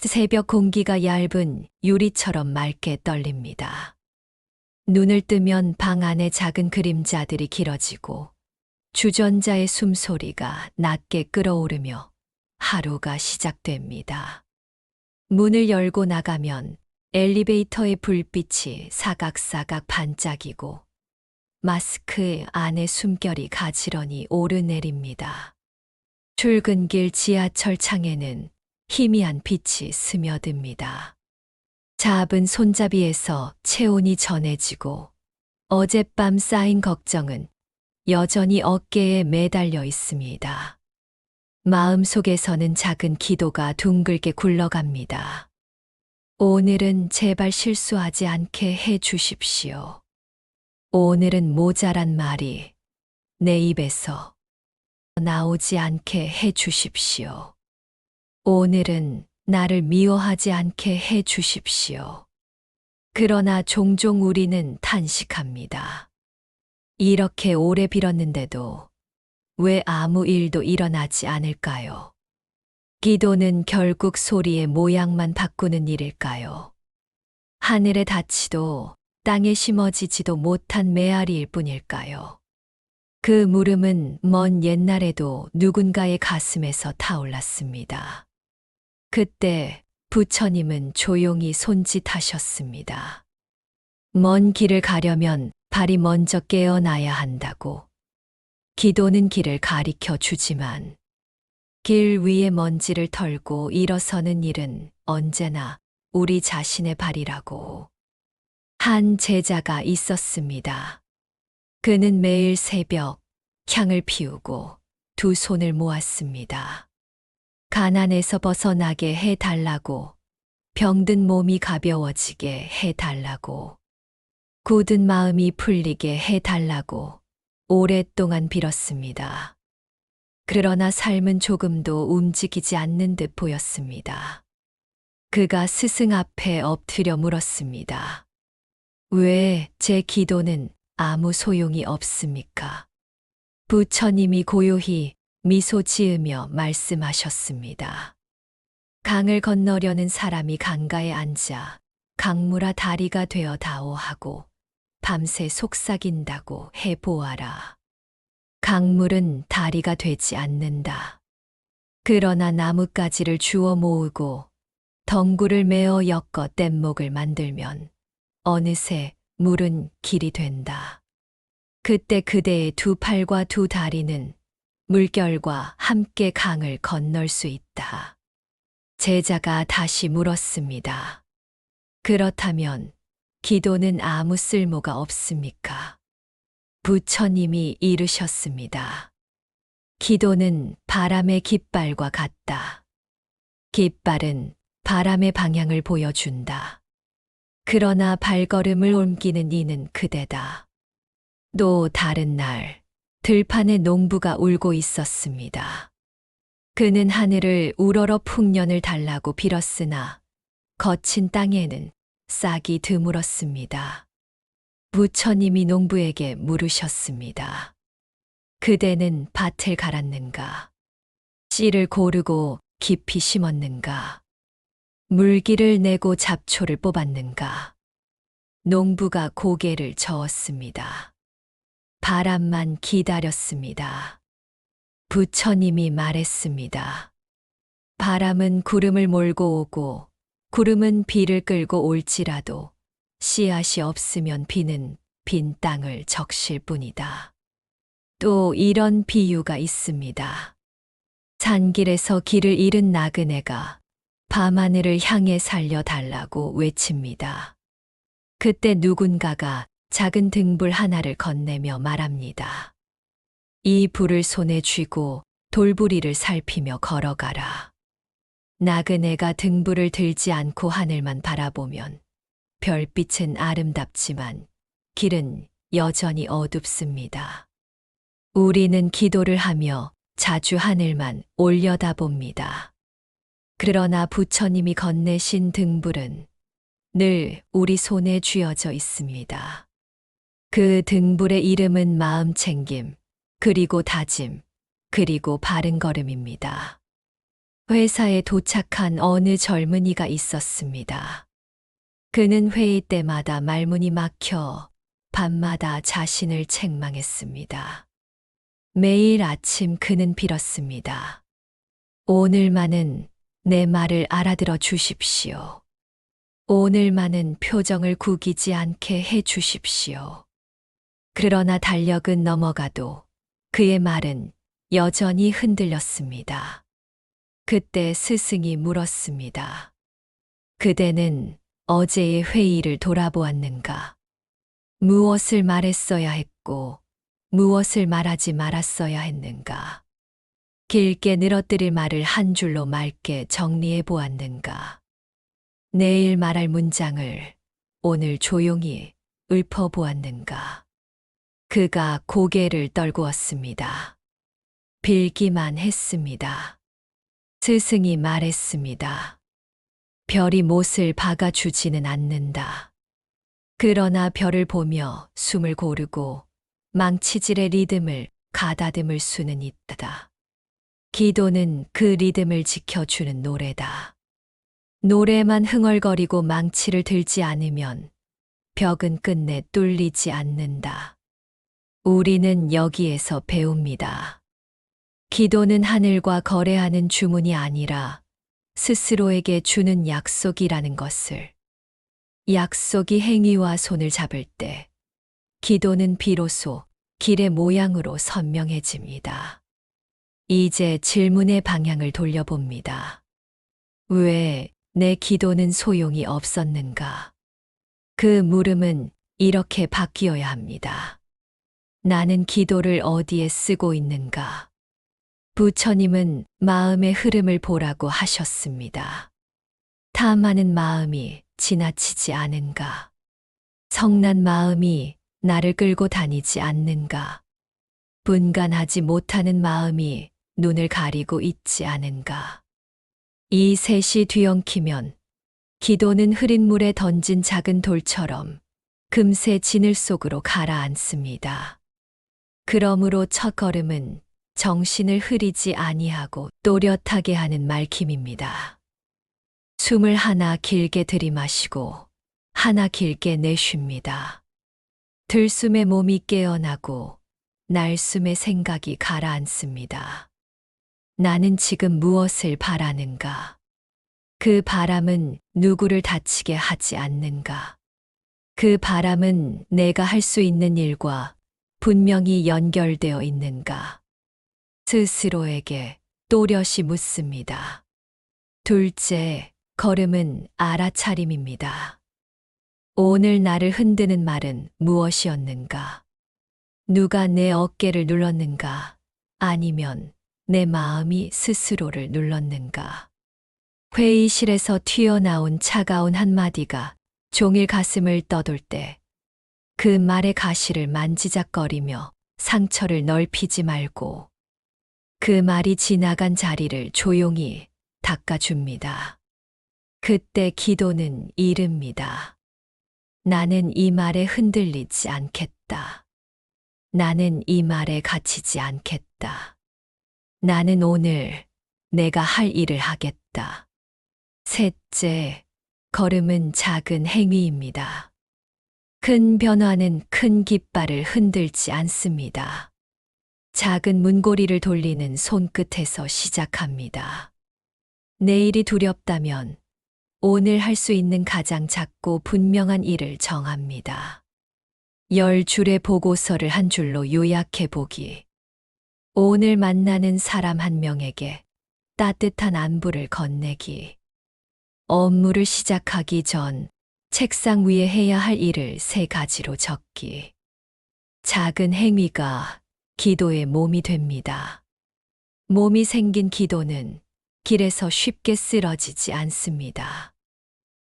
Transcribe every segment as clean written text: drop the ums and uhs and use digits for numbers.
새벽 공기가 얇은 유리처럼 맑게 떨립니다. 눈을 뜨면 방 안에 작은 그림자들이 길어지고 주전자의 숨소리가 낮게 끓어오르며 하루가 시작됩니다. 문을 열고 나가면 엘리베이터의 불빛이 사각사각 반짝이고 마스크 안에 숨결이 가지런히 오르내립니다. 출근길 지하철 창에는 희미한 빛이 스며듭니다. 작은 손잡이에서 체온이 전해지고 어젯밤 쌓인 걱정은 여전히 어깨에 매달려 있습니다. 마음속에서는 작은 기도가 둥글게 굴러갑니다. 오늘은 제발 실수하지 않게 해 주십시오. 오늘은 모자란 말이 내 입에서 나오지 않게 해 주십시오. 오늘은 나를 미워하지 않게 해 주십시오. 그러나 종종 우리는 탄식합니다. 이렇게 오래 빌었는데도 왜 아무 일도 일어나지 않을까요? 기도는 결국 소리의 모양만 바꾸는 일일까요? 하늘에 닿지도 땅에 심어지지도 못한 메아리일 뿐일까요? 그 물음은 먼 옛날에도 누군가의 가슴에서 타올랐습니다. 그때 부처님은 조용히 손짓하셨습니다. 먼 길을 가려면 발이 먼저 깨어나야 한다고. 기도는 길을 가리켜 주지만 길 위에 먼지를 털고 일어서는 일은 언제나 우리 자신의 발이라고. 한 제자가 있었습니다. 그는 매일 새벽 향을 피우고 두 손을 모았습니다. 가난에서 벗어나게 해달라고, 병든 몸이 가벼워지게 해달라고, 굳은 마음이 풀리게 해달라고 오랫동안 빌었습니다. 그러나 삶은 조금도 움직이지 않는 듯 보였습니다. 그가 스승 앞에 엎드려 물었습니다. 왜 제 기도는 아무 소용이 없습니까? 부처님이 고요히 미소 지으며 말씀하셨습니다. 강을 건너려는 사람이 강가에 앉아 강물아 다리가 되어 다오 하고 밤새 속삭인다고 해보아라. 강물은 다리가 되지 않는다. 그러나 나뭇가지를 주워 모으고 덩굴을 메어 엮어 뗏목을 만들면 어느새 물은 길이 된다. 그때 그대의 두 팔과 두 다리는 물결과 함께 강을 건널 수 있다. 제자가 다시 물었습니다. 그렇다면 기도는 아무 쓸모가 없습니까? 부처님이 이르셨습니다. 기도는 바람의 깃발과 같다. 깃발은 바람의 방향을 보여준다. 그러나 발걸음을 옮기는 이는 그대다. 또 다른 날, 들판에 농부가 울고 있었습니다. 그는 하늘을 우러러 풍년을 달라고 빌었으나 거친 땅에는 싹이 드물었습니다. 부처님이 농부에게 물으셨습니다. 그대는 밭을 갈았는가? 씨를 고르고 깊이 심었는가? 물기를 내고 잡초를 뽑았는가? 농부가 고개를 저었습니다. 바람만 기다렸습니다. 부처님이 말했습니다. 바람은 구름을 몰고 오고 구름은 비를 끌고 올지라도 씨앗이 없으면 비는 빈 땅을 적실 뿐이다. 또 이런 비유가 있습니다. 산길에서 길을 잃은 나그네가 밤하늘을 향해 살려달라고 외칩니다. 그때 누군가가 작은 등불 하나를 건네며 말합니다. 이 불을 손에 쥐고 돌부리를 살피며 걸어가라. 나그네가 등불을 들지 않고 하늘만 바라보면 별빛은 아름답지만 길은 여전히 어둡습니다. 우리는 기도를 하며 자주 하늘만 올려다봅니다. 그러나 부처님이 건네신 등불은 늘 우리 손에 쥐어져 있습니다. 그 등불의 이름은 마음챙김, 그리고 다짐, 그리고 바른 걸음입니다. 회사에 도착한 어느 젊은이가 있었습니다. 그는 회의 때마다 말문이 막혀 밤마다 자신을 책망했습니다. 매일 아침 그는 빌었습니다. 오늘만은 내 말을 알아들어 주십시오. 오늘만은 표정을 구기지 않게 해 주십시오. 그러나 달력은 넘어가도 그의 말은 여전히 흔들렸습니다. 그때 스승이 물었습니다. 그대는 어제의 회의를 돌아보았는가? 무엇을 말했어야 했고, 무엇을 말하지 말았어야 했는가? 길게 늘어뜨릴 말을 한 줄로 맑게 정리해 보았는가? 내일 말할 문장을 오늘 조용히 읊어보았는가? 그가 고개를 떨구었습니다. 빌기만 했습니다. 스승이 말했습니다. 별이 못을 박아주지는 않는다. 그러나 별을 보며 숨을 고르고 망치질의 리듬을 가다듬을 수는 있다. 기도는 그 리듬을 지켜주는 노래다. 노래만 흥얼거리고 망치를 들지 않으면 벽은 끝내 뚫리지 않는다. 우리는 여기에서 배웁니다. 기도는 하늘과 거래하는 주문이 아니라 스스로에게 주는 약속이라는 것을. 약속이 행위와 손을 잡을 때 기도는 비로소 길의 모양으로 선명해집니다. 이제 질문의 방향을 돌려봅니다. 왜 내 기도는 소용이 없었는가? 그 물음은 이렇게 바뀌어야 합니다. 나는 기도를 어디에 쓰고 있는가? 부처님은 마음의 흐름을 보라고 하셨습니다. 탐하는 마음이 지나치지 않은가? 성난 마음이 나를 끌고 다니지 않는가? 분간하지 못하는 마음이 눈을 가리고 있지 않은가? 이 셋이 뒤엉키면 기도는 흐린 물에 던진 작은 돌처럼 금세 진을 속으로 가라앉습니다. 그러므로 첫 걸음은 정신을 흐리지 아니하고 또렷하게 하는 말킴입니다. 숨을 하나 길게 들이마시고 하나 길게 내쉽니다. 들숨에 몸이 깨어나고 날숨에 생각이 가라앉습니다. 나는 지금 무엇을 바라는가? 그 바람은 누구를 다치게 하지 않는가? 그 바람은 내가 할 수 있는 일과 분명히 연결되어 있는가? 스스로에게 또렷이 묻습니다. 둘째, 걸음은 알아차림입니다. 오늘 나를 흔드는 말은 무엇이었는가? 누가 내 어깨를 눌렀는가? 아니면 내 마음이 스스로를 눌렀는가? 회의실에서 튀어나온 차가운 한마디가 종일 가슴을 떠돌 때 그 말의 가시를 만지작거리며 상처를 넓히지 말고 그 말이 지나간 자리를 조용히 닦아줍니다. 그때 기도는 이릅니다. 나는 이 말에 흔들리지 않겠다. 나는 이 말에 갇히지 않겠다. 나는 오늘 내가 할 일을 하겠다. 셋째, 걸음은 작은 행위입니다. 큰 변화는 큰 깃발을 흔들지 않습니다. 작은 문고리를 돌리는 손끝에서 시작합니다. 내일이 두렵다면 오늘 할 수 있는 가장 작고 분명한 일을 정합니다. 10줄의 보고서를 한 줄로 요약해 보기. 오늘 만나는 사람 한 명에게 따뜻한 안부를 건네기. 업무를 시작하기 전 책상 위에 해야 할 일을 3가지로 적기. 작은 행위가 기도의 몸이 됩니다. 몸이 생긴 기도는 길에서 쉽게 쓰러지지 않습니다.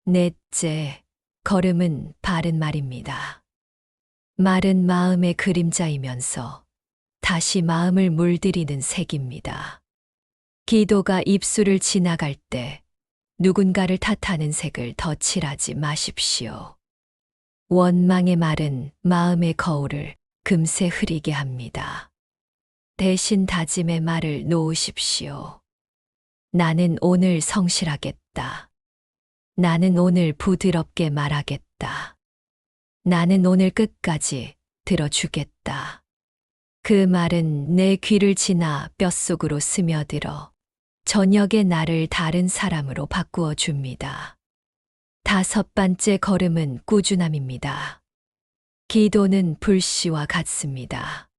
넷째, 걸음은 바른 말입니다. 말은 마음의 그림자이면서 다시 마음을 물들이는 색입니다. 기도가 입술을 지나갈 때 누군가를 탓하는 색을 덧칠하지 마십시오. 원망의 말은 마음의 거울을 금세 흐리게 합니다. 대신 다짐의 말을 놓으십시오. 나는 오늘 성실하겠다. 나는 오늘 부드럽게 말하겠다. 나는 오늘 끝까지 들어주겠다. 그 말은 내 귀를 지나 뼛속으로 스며들어 저녁의 나를 다른 사람으로 바꾸어 줍니다. 5번째 걸음은 꾸준함입니다. 기도는 불씨와 같습니다.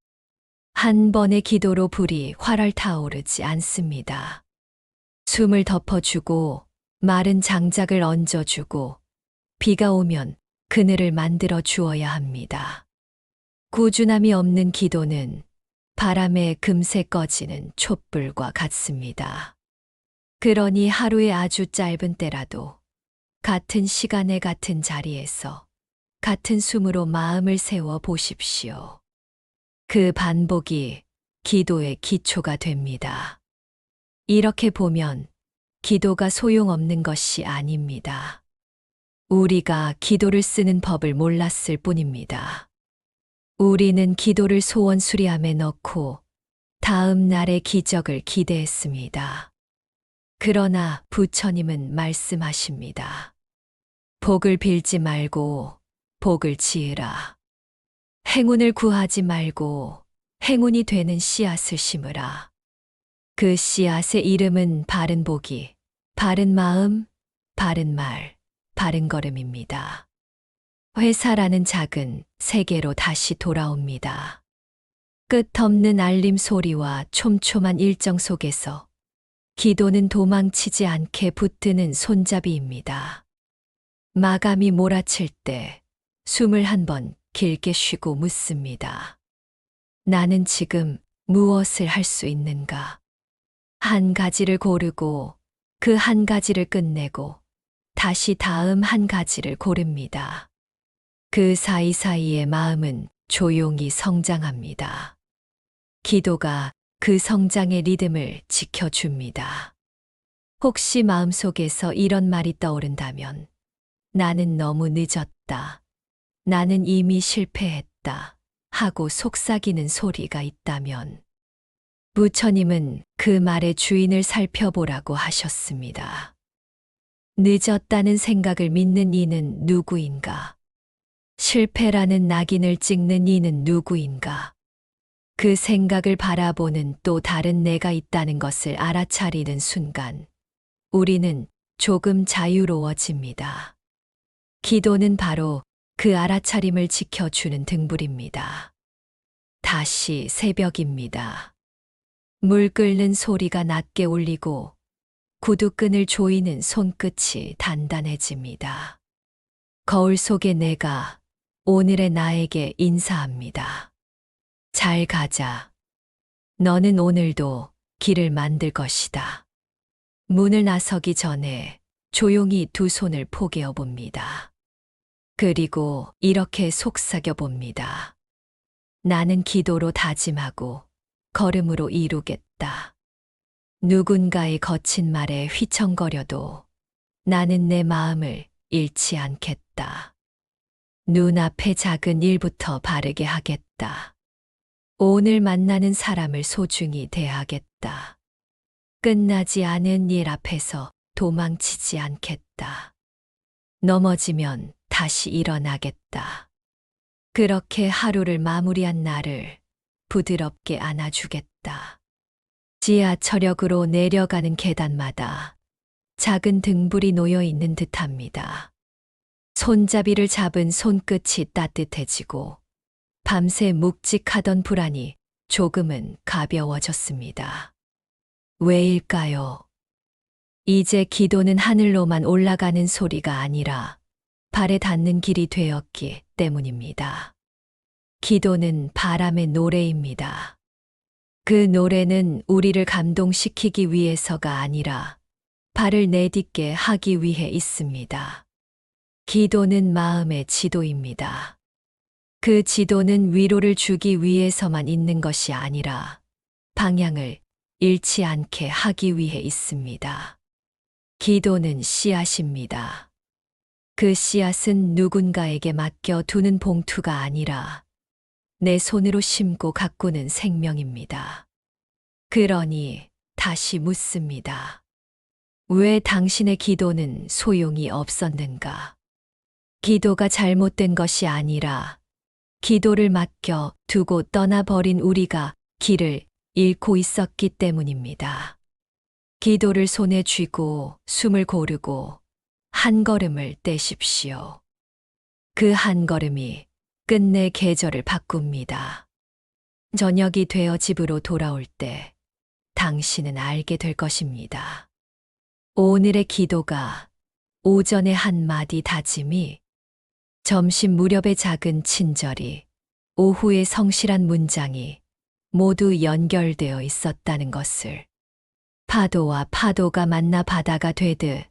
한 번의 기도로 불이 활활 타오르지 않습니다. 숨을 덮어주고 마른 장작을 얹어주고 비가 오면 그늘을 만들어 주어야 합니다. 꾸준함이 없는 기도는 바람에 금세 꺼지는 촛불과 같습니다. 그러니 하루의 아주 짧은 때라도 같은 시간에 같은 자리에서 같은 숨으로 마음을 세워 보십시오. 그 반복이 기도의 기초가 됩니다. 이렇게 보면 기도가 소용없는 것이 아닙니다. 우리가 기도를 쓰는 법을 몰랐을 뿐입니다. 우리는 기도를 소원 수리함에 넣고 다음 날의 기적을 기대했습니다. 그러나 부처님은 말씀하십니다. 복을 빌지 말고 복을 지으라. 행운을 구하지 말고 행운이 되는 씨앗을 심으라. 그 씨앗의 이름은 바른 복이, 바른 마음, 바른 말, 바른 걸음입니다. 회사라는 작은 세계로 다시 돌아옵니다. 끝없는 알림 소리와 촘촘한 일정 속에서 기도는 도망치지 않게 붙드는 손잡이입니다. 마감이 몰아칠 때 숨을 한 번 길게 쉬고 묻습니다. 나는 지금 무엇을 할 수 있는가? 한 가지를 고르고 그 한 가지를 끝내고 다시 다음 한 가지를 고릅니다. 그 사이사이의 마음은 조용히 성장합니다. 기도가 그 성장의 리듬을 지켜줍니다. 혹시 마음속에서 이런 말이 떠오른다면 나는 너무 늦었다. 나는 이미 실패했다. 하고 속삭이는 소리가 있다면 부처님은 그 말의 주인을 살펴보라고 하셨습니다. 늦었다는 생각을 믿는 이는 누구인가? 실패라는 낙인을 찍는 이는 누구인가? 그 생각을 바라보는 또 다른 내가 있다는 것을 알아차리는 순간 우리는 조금 자유로워집니다. 기도는 바로 그 알아차림을 지켜주는 등불입니다. 다시 새벽입니다. 물 끓는 소리가 낮게 울리고 구두끈을 조이는 손끝이 단단해집니다. 거울 속의 내가 오늘의 나에게 인사합니다. 잘 가자. 너는 오늘도 길을 만들 것이다. 문을 나서기 전에 조용히 두 손을 포개어 봅니다. 그리고 이렇게 속삭여 봅니다. 나는 기도로 다짐하고 걸음으로 이루겠다. 누군가의 거친 말에 휘청거려도 나는 내 마음을 잃지 않겠다. 눈앞의 작은 일부터 바르게 하겠다. 오늘 만나는 사람을 소중히 대하겠다. 끝나지 않은 일 앞에서 도망치지 않겠다. 넘어지면 다시 일어나겠다. 그렇게 하루를 마무리한 나를 부드럽게 안아주겠다. 지하철역으로 내려가는 계단마다 작은 등불이 놓여 있는 듯합니다. 손잡이를 잡은 손끝이 따뜻해지고 밤새 묵직하던 불안이 조금은 가벼워졌습니다. 왜일까요? 이제 기도는 하늘로만 올라가는 소리가 아니라 발에 닿는 길이 되었기 때문입니다. 기도는 바람의 노래입니다. 그 노래는 우리를 감동시키기 위해서가 아니라 발을 내딛게 하기 위해 있습니다. 기도는 마음의 지도입니다. 그 지도는 위로를 주기 위해서만 있는 것이 아니라 방향을 잃지 않게 하기 위해 있습니다. 기도는 씨앗입니다. 그 씨앗은 누군가에게 맡겨두는 봉투가 아니라 내 손으로 심고 가꾸는 생명입니다. 그러니 다시 묻습니다. 왜 당신의 기도는 소용이 없었는가? 기도가 잘못된 것이 아니라 기도를 맡겨 두고 떠나버린 우리가 길을 잃고 있었기 때문입니다. 기도를 손에 쥐고 숨을 고르고 한 걸음을 떼십시오. 그 한 걸음이 끝내 계절을 바꿉니다. 저녁이 되어 집으로 돌아올 때 당신은 알게 될 것입니다. 오늘의 기도가, 오전의 한마디 다짐이, 점심 무렵의 작은 친절이, 오후의 성실한 문장이 모두 연결되어 있었다는 것을, 파도와 파도가 만나 바다가 되듯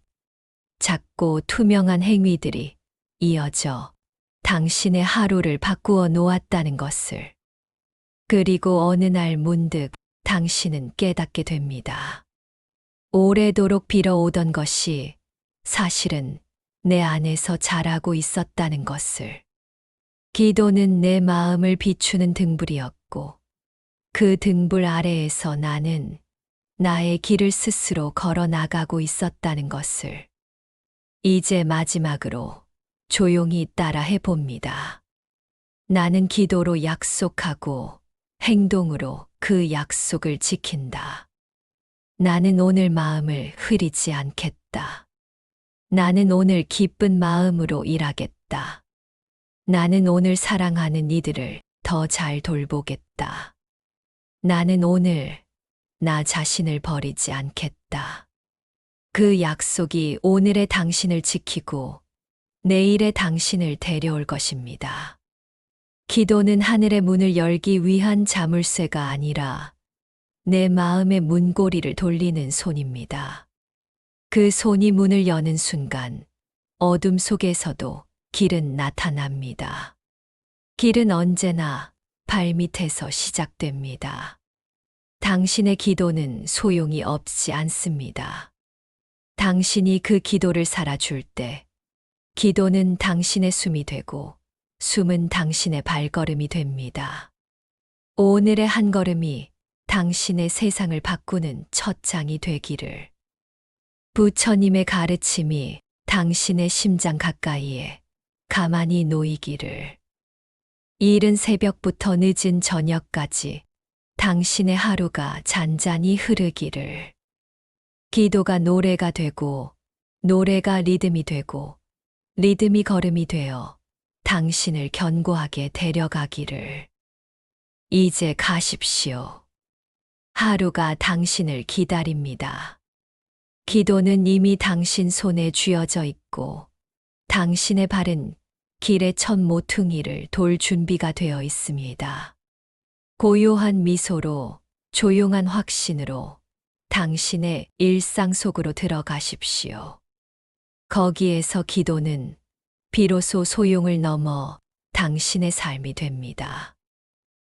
작고 투명한 행위들이 이어져 당신의 하루를 바꾸어 놓았다는 것을, 그리고 어느 날 문득 당신은 깨닫게 됩니다. 오래도록 빌어오던 것이 사실은 내 안에서 자라고 있었다는 것을. 기도는 내 마음을 비추는 등불이었고, 그 등불 아래에서 나는 나의 길을 스스로 걸어 나가고 있었다는 것을. 이제 마지막으로 조용히 따라해 봅니다. 나는 기도로 약속하고 행동으로 그 약속을 지킨다. 나는 오늘 마음을 흐리지 않겠다. 나는 오늘 기쁜 마음으로 일하겠다. 나는 오늘 사랑하는 이들을 더 잘 돌보겠다. 나는 오늘 나 자신을 버리지 않겠다. 그 약속이 오늘의 당신을 지키고 내일의 당신을 데려올 것입니다. 기도는 하늘의 문을 열기 위한 자물쇠가 아니라 내 마음의 문고리를 돌리는 손입니다. 그 손이 문을 여는 순간 어둠 속에서도 길은 나타납니다. 길은 언제나 발밑에서 시작됩니다. 당신의 기도는 소용이 없지 않습니다. 당신이 그 기도를 살아줄 때 기도는 당신의 숨이 되고 숨은 당신의 발걸음이 됩니다. 오늘의 한 걸음이 당신의 세상을 바꾸는 첫 장이 되기를. 부처님의 가르침이 당신의 심장 가까이에 가만히 놓이기를. 이른 새벽부터 늦은 저녁까지 당신의 하루가 잔잔히 흐르기를. 기도가 노래가 되고 노래가 리듬이 되고 리듬이 걸음이 되어 당신을 견고하게 데려가기를. 이제 가십시오. 하루가 당신을 기다립니다. 기도는 이미 당신 손에 쥐어져 있고 당신의 발은 길의 첫 모퉁이를 돌 준비가 되어 있습니다. 고요한 미소로, 조용한 확신으로 당신의 일상 속으로 들어가십시오. 거기에서 기도는 비로소 소용을 넘어 당신의 삶이 됩니다.